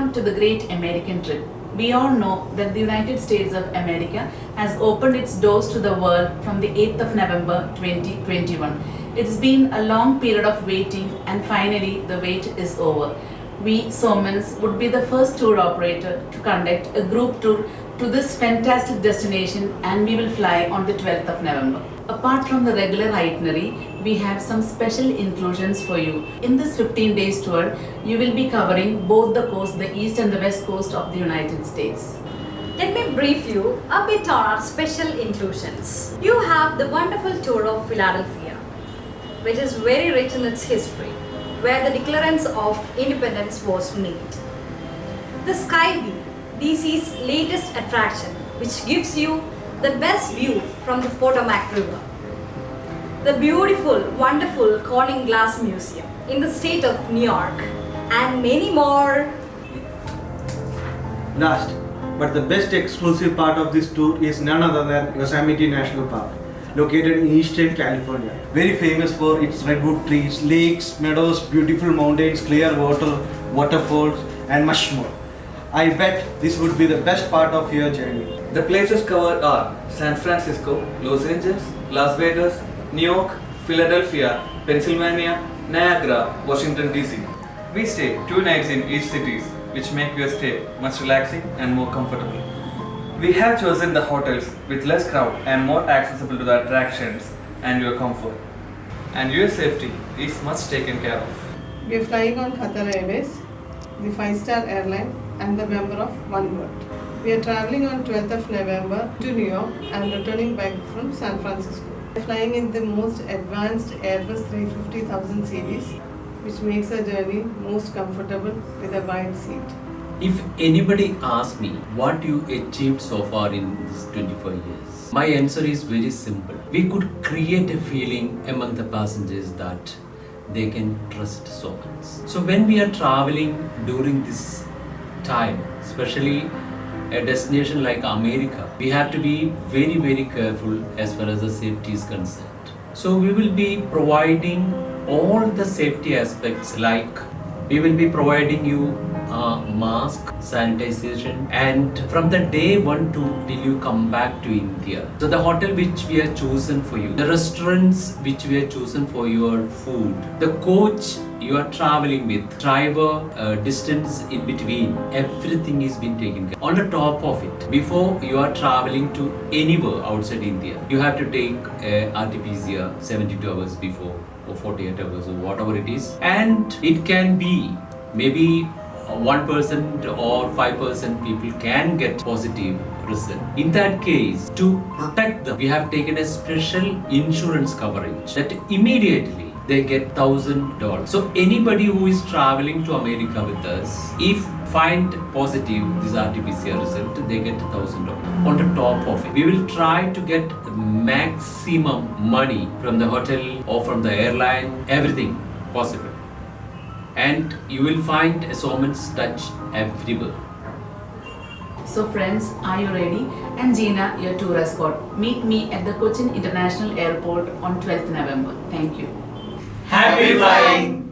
Welcome to the Great American Trip. We all know that the United States of America has opened its doors to the world from the 8th of November 2021. It's been a long period of waiting and finally the wait is over. We, Somans, would be the first tour operator to conduct a group tour to this fantastic destination and we will fly on the 12th of November. Apart from the regular itinerary, we have some special inclusions for you. In this 15 days tour, you will be covering both the coast, the east and the west coast of the United States. Let me brief you a bit on our special inclusions. You have the wonderful tour of Philadelphia, which is very rich in its history, where the Declarance of Independence was made. The Sky View, DC's latest attraction, which gives you the best view from the Potomac River. The beautiful, wonderful Corning Glass Museum in the state of New York, and many more. Last, but the best exclusive part of this tour is none other than Yosemite National Park, located in eastern California. Very famous for its redwood trees, lakes, meadows, beautiful mountains, clear water, waterfalls, and much more. I bet this would be the best part of your journey. The places covered are San Francisco, Los Angeles, Las Vegas, New York, Philadelphia, Pennsylvania, Niagara, Washington DC. We stay 2 nights in each cities, which make your stay much relaxing and more comfortable. We have chosen the hotels with less crowd and more accessible to the attractions and your comfort. And your safety is much taken care of. We are flying on Qatar Airways, the 5-star airline and the member of OneWorld. We are traveling on 12th of November to New York and returning back from San Francisco. We are flying in the most advanced Airbus 350,000 series, which makes our journey most comfortable with a wide seat. If anybody asks me what you achieved so far in these 24 years, my answer is very simple. We could create a feeling among the passengers that they can trust Somans. So when we are traveling during this time, especially a destination like America, we have to be very, very careful as far as the safety is concerned. So we will be providing all the safety aspects, like we will be providing you mask, sanitization, and from the day 1 to till you come back to India. So the hotel which we have chosen for you, the restaurants which we have chosen for your food, the coach you are traveling with, driver, distance in between, everything is been taken care. On the top of it, before you are traveling to anywhere outside India, you have to take RT-PCR 72 hours before or 48 hours or whatever it is, and it can be maybe 1% or 5% people can get positive result. In that case, to protect them, we have taken a special insurance coverage that immediately they get $1,000. So anybody who is traveling to America with us, if find positive this RT-PCR result, they get $1,000. On the top of it, we will try to get maximum money from the hotel or from the airline, everything possible. And you will find a Somans touch everywhere. So friends, are you ready? And Gina, your tour escort. Meet me at the Cochin International Airport on 12th November. Thank you. Happy flying!